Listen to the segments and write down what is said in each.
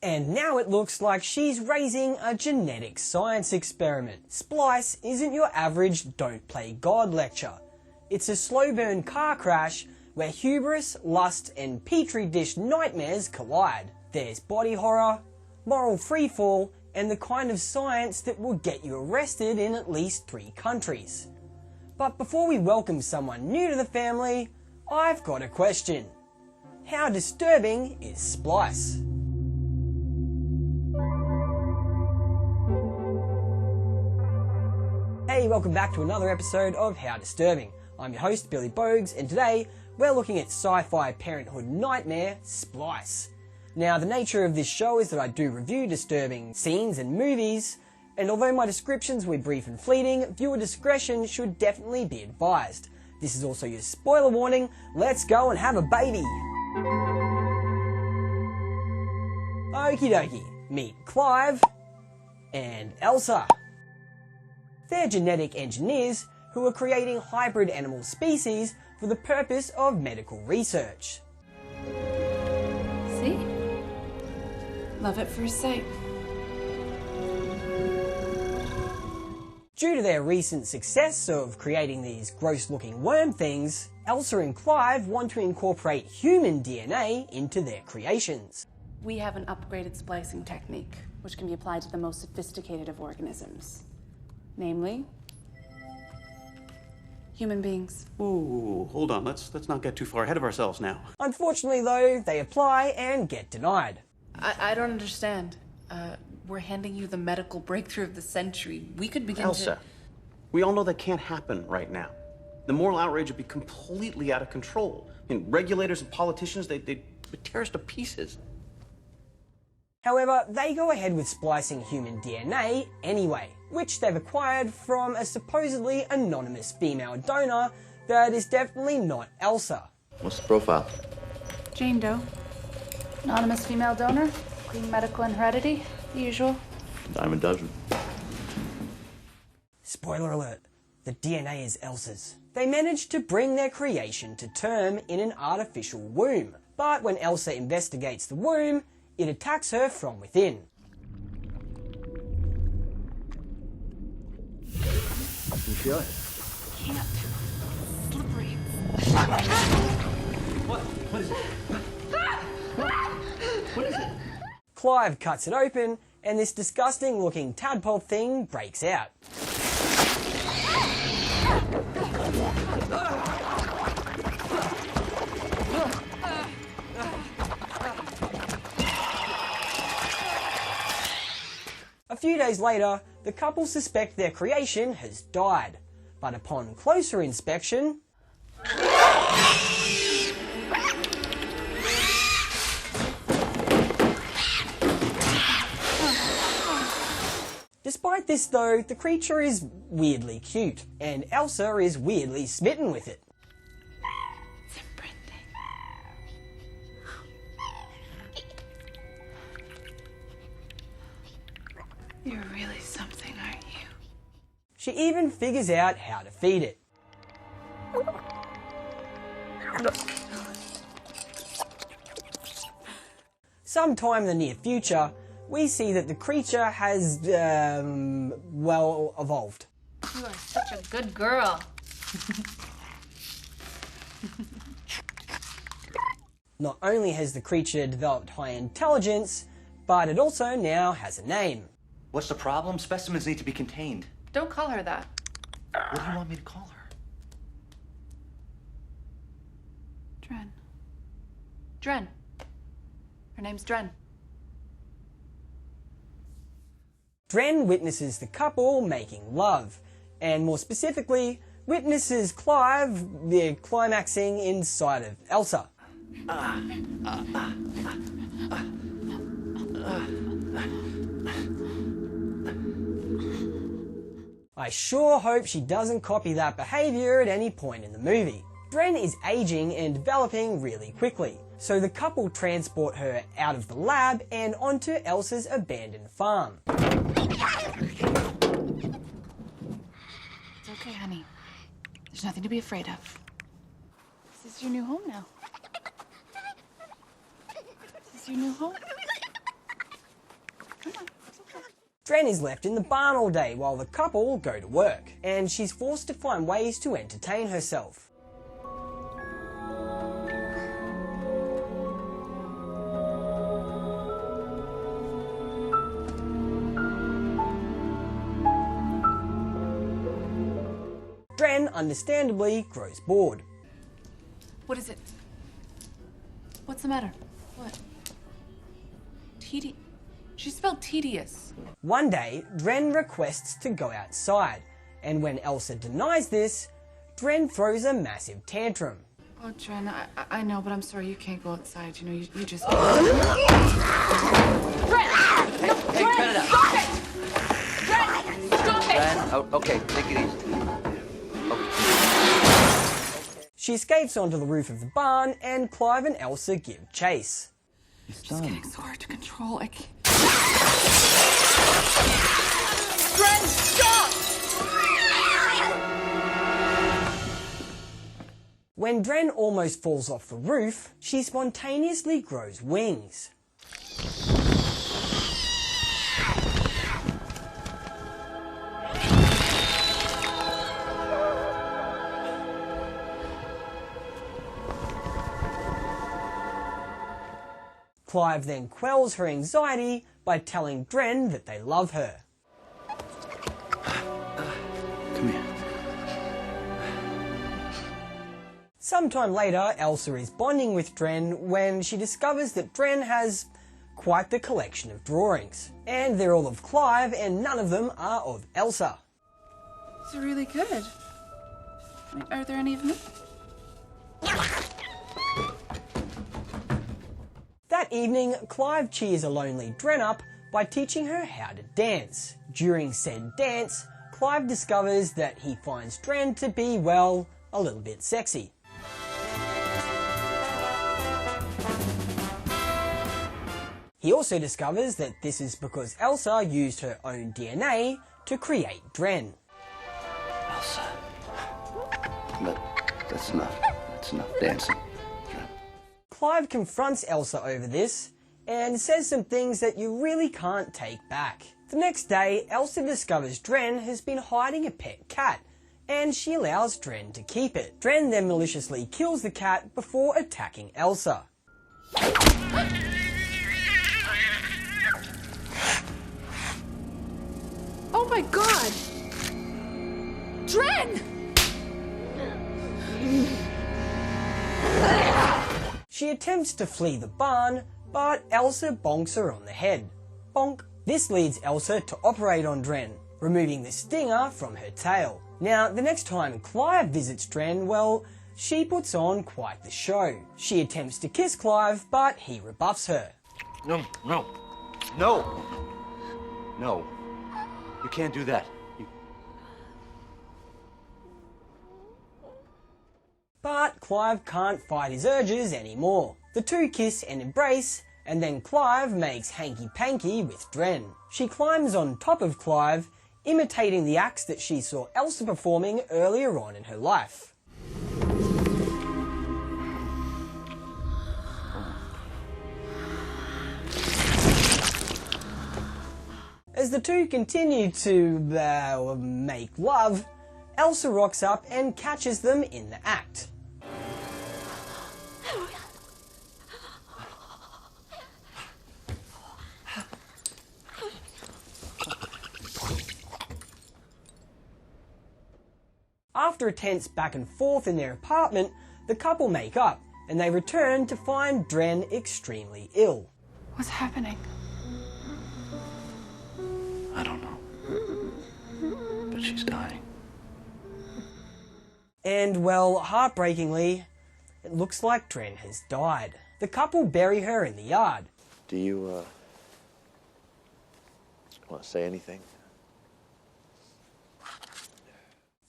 And now it looks like she's raising a genetic science experiment. Splice isn't your average don't play God lecture. It's a slow burn car crash where hubris, lust and petri dish nightmares collide. There's body horror, moral freefall and the kind of science that will get you arrested in at least 3 countries. But before we welcome someone new to the family, I've got a question. How disturbing is Splice? Hey, welcome back to another episode of How Disturbing. I'm your host, Billy Bogues, and today we're looking at sci-fi parenthood nightmare, Splice. Now, the nature of this show is that I do review disturbing scenes and movies, and although my descriptions were brief and fleeting, viewer discretion should definitely be advised. This is also your spoiler warning. Let's go and have a baby! Okie dokie, meet Clive and Elsa. They're genetic engineers who are creating hybrid animal species for the purpose of medical research. See? Love at first sight. Due to their recent success of creating these gross-looking worm things, Elsa and Clive want to incorporate human DNA into their creations. We have an upgraded splicing technique, which can be applied to the most sophisticated of organisms. Namely, human beings. Ooh, hold on, let's not get too far ahead of ourselves now. Unfortunately though, they apply and get denied. I don't understand. We're handing you the medical breakthrough of the century. We could begin Elsa, we all know that can't happen right now. The moral outrage would be completely out of control. I mean, regulators and politicians, they'd tear us to pieces. However, they go ahead with splicing human DNA anyway, which they've acquired from a supposedly anonymous female donor that is definitely not Elsa. What's the profile? Jane Doe. Anonymous female donor. Clean medical and heredity. The usual. Dime a dozen. Spoiler alert, the DNA is Elsa's. They managed to bring their creation to term in an artificial womb, but when Elsa investigates the womb, it attacks her from within. You feel it? Can't. Slippery. What is it? What is it? Clive cuts it open, and this disgusting looking tadpole thing breaks out. A few days later, the couple suspect their creation has died, but upon closer inspection, despite this though, the creature is weirdly cute, and Elsa is weirdly smitten with it. It's imprinting. You're really something, aren't you? She even figures out how to feed it. Sometime in the near future, we see that the creature has, well, evolved. You are such a good girl. Not only has the creature developed high intelligence, but it also now has a name. What's the problem? Specimens need to be contained. Don't call her that. What do you want me to call her? Dren. Dren. Her name's Dren. Dren witnesses the couple making love, and more specifically, witnesses Clive climaxing inside of Elsa. I sure hope she doesn't copy that behaviour at any point in the movie. Dren is aging and developing really quickly, so the couple transport her out of the lab and onto Elsa's abandoned farm. It's okay, honey. There's nothing to be afraid of. This is your new home now. This is your new home. Dren is left in the barn all day while the couple go to work, and she's forced to find ways to entertain herself. Dren, understandably, grows bored. What is it? What's the matter? What? She spelled tedious. One day, Dren requests to go outside, and when Elsa denies this, Dren throws a massive tantrum. Oh, Dren, I know, but I'm sorry, you can't go outside. You know, you just... Hey, cut it out. Stop it! Dren, stop it! Dren, oh, okay, take it easy. She escapes onto the roof of the barn, and Clive and Elsa give chase. It's getting so hard to control. I can't... Dren, stop! When Dren almost falls off the roof, she spontaneously grows wings. Clive then quells her anxiety by telling Dren that they love her. Come here. Sometime later, Elsa is bonding with Dren when she discovers that Dren has quite the collection of drawings. And they're all of Clive and none of them are of Elsa. It's really good. Are there any of me? That evening, Clive cheers a lonely Dren up by teaching her how to dance. During said dance, Clive discovers that he finds Dren to be, well, a little bit sexy. He also discovers that this is because Elsa used her own DNA to create Dren. Elsa. That's enough. That's enough dancing. Clive confronts Elsa over this and says some things that you really can't take back. The next day, Elsa discovers Dren has been hiding a pet cat, and she allows Dren to keep it. Dren then maliciously kills the cat before attacking Elsa. Oh my god! Dren! She attempts to flee the barn, but Elsa bonks her on the head. Bonk. This leads Elsa to operate on Dren, removing the stinger from her tail. Now, the next time Clive visits Dren, well, she puts on quite the show. She attempts to kiss Clive, but he rebuffs her. No. You can't do that. But Clive can't fight his urges anymore. The two kiss and embrace, and then Clive makes hanky-panky with Dren. She climbs on top of Clive, imitating the acts that she saw Elsa performing earlier on in her life. As the two continue to make love, Elsa rocks up and catches them in the act. After a tense back and forth in their apartment, the couple make up, and they return to find Dren extremely ill. What's happening? I don't know. But she's dying. And, well, heartbreakingly, it looks like Dren has died. The couple bury her in the yard. Do you, want to say anything?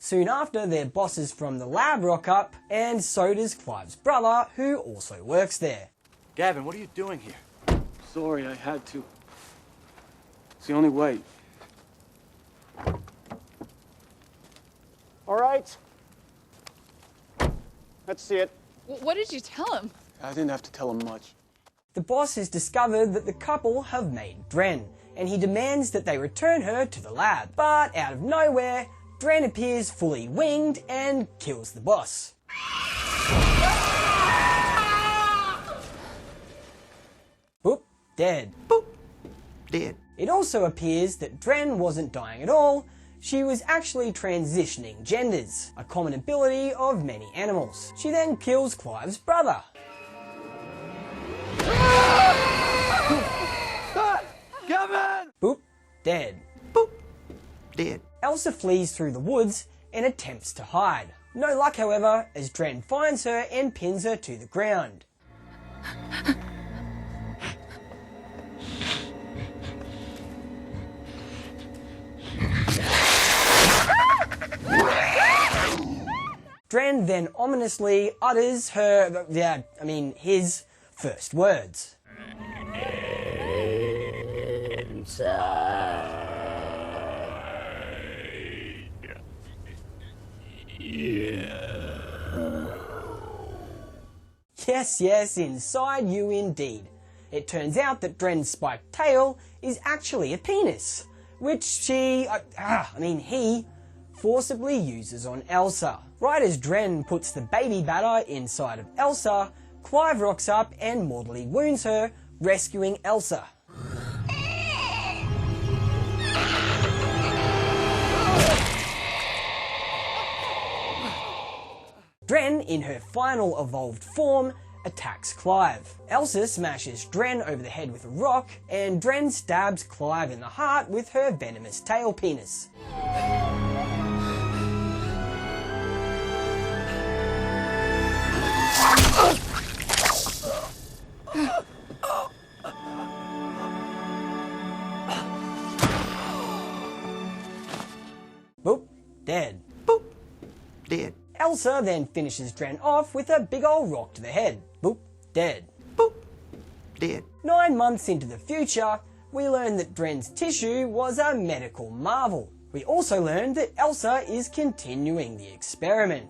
Soon after, their bosses from the lab rock up, and so does Clive's brother, who also works there. Gavin, what are you doing here? Sorry, I had to. It's the only way. All right. Let's see it. What did you tell him? I didn't have to tell him much. The boss has discovered that the couple have made Dren, and he demands that they return her to the lab. But out of nowhere, Dren appears fully winged and kills the boss. Boop, dead. Boop, dead. It also appears that Dren wasn't dying at all, she was actually transitioning genders, a common ability of many animals. She then kills Clive's brother. Kevin! Boop, dead. Boop, dead. Elsa flees through the woods and attempts to hide. No luck, however, as Dren finds her and pins her to the ground. Dren then ominously utters his first words. Yes, inside you indeed. It turns out that Dren's spiked tail is actually a penis, which he forcibly uses on Elsa. Right as Dren puts the baby batter inside of Elsa, Clive rocks up and mortally wounds her, rescuing Elsa. Dren, in her final evolved form, attacks Clive. Elsa smashes Dren over the head with a rock, and Dren stabs Clive in the heart with her venomous tail penis. Boop, dead. Boop, dead. Elsa then finishes Dren off with a big ol' rock to the head. Boop, dead. Boop, dead. 9 months into the future, we learn that Dren's tissue was a medical marvel. We also learned that Elsa is continuing the experiment.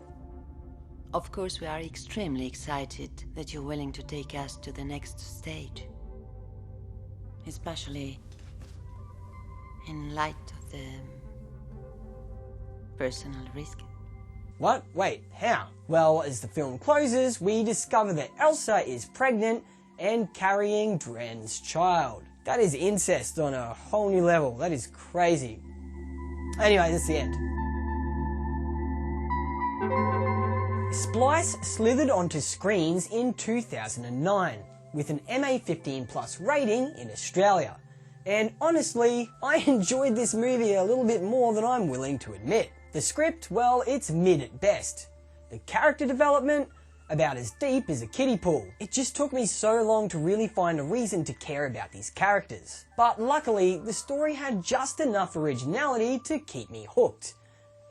Of course, we are extremely excited that you're willing to take us to the next stage. Especially in light of the personal risk. What? Wait, how? Well, as the film closes, we discover that Elsa is pregnant and carrying Dren's child. That is incest on a whole new level. That is crazy. Anyway, that's the end. Splice slithered onto screens in 2009 with an MA15+ rating in Australia. And honestly, I enjoyed this movie a little bit more than I'm willing to admit. The script, well, it's mid at best. The character development, about as deep as a kiddie pool. It just took me so long to really find a reason to care about these characters. But luckily, the story had just enough originality to keep me hooked.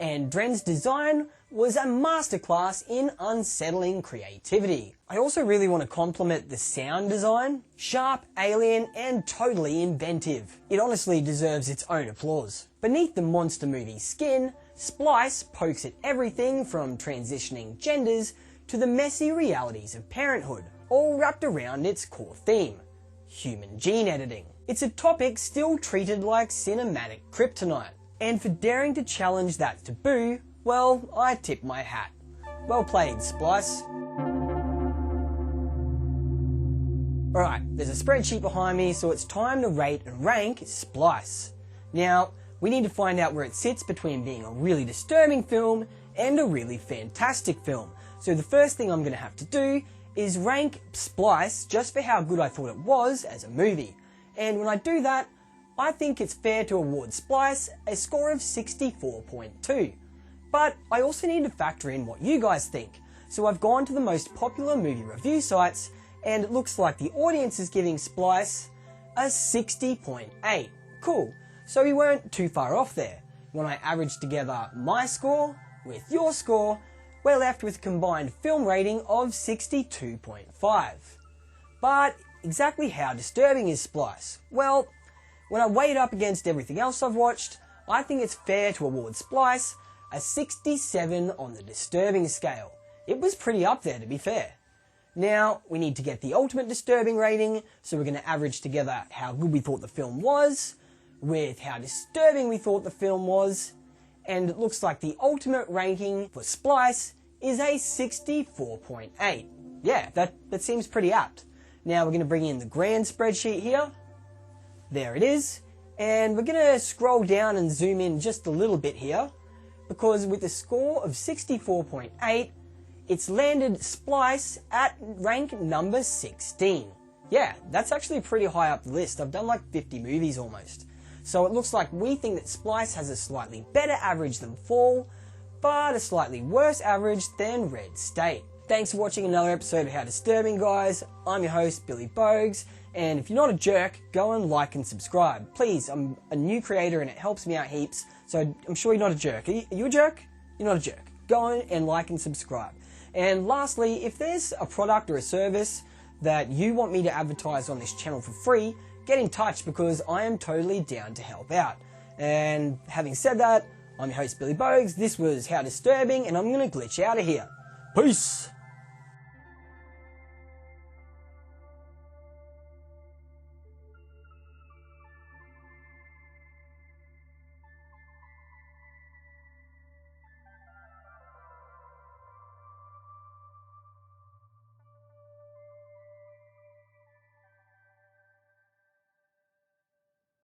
And Dren's design was a masterclass in unsettling creativity. I also really want to compliment the sound design. Sharp, alien, and totally inventive. It honestly deserves its own applause. Beneath the monster movie skin, Splice pokes at everything from transitioning genders to the messy realities of parenthood, all wrapped around its core theme, human gene editing. It's a topic still treated like cinematic kryptonite, and for daring to challenge that taboo, well, I tip my hat. Well played, Splice. Alright, there's a spreadsheet behind me, so it's time to rate and rank Splice. Now, we need to find out where it sits between being a really disturbing film and a really fantastic film. So the first thing I'm going to have to do is rank Splice just for how good I thought it was as a movie. And when I do that, I think it's fair to award Splice a score of 64.2. But I also need to factor in what you guys think. So I've gone to the most popular movie review sites, and it looks like the audience is giving Splice a 60.8. Cool. So we weren't too far off there. When I average together my score with your score, we're left with a combined film rating of 62.5. But exactly how disturbing is Splice? Well, when I weigh it up against everything else I've watched, I think it's fair to award Splice a 67 on the disturbing scale. It was pretty up there, to be fair. Now, we need to get the ultimate disturbing rating, so we're going to average together how good we thought the film was, with how disturbing we thought the film was, and it looks like the ultimate ranking for Splice is a 64.8. Yeah, that seems pretty apt. Now we're going to bring in the grand spreadsheet here. There it is. And we're going to scroll down and zoom in just a little bit here, because with a score of 64.8, it's landed Splice at rank number 16. Yeah, that's actually pretty high up the list. I've done like 50 movies almost. So it looks like we think that Splice has a slightly better average than Fall, but a slightly worse average than Red State. Thanks for watching another episode of How Disturbing, guys. I'm your host, Billy Bogues, and if you're not a jerk, go and like and subscribe. Please, I'm a new creator and it helps me out heaps, so I'm sure you're not a jerk. Are you a jerk? You're not a jerk. Go and like and subscribe. And lastly, if there's a product or a service that you want me to advertise on this channel for free, get in touch because I am totally down to help out. And having said that, I'm your host Billy Bogues, this was How Disturbing, and I'm going to glitch out of here. Peace!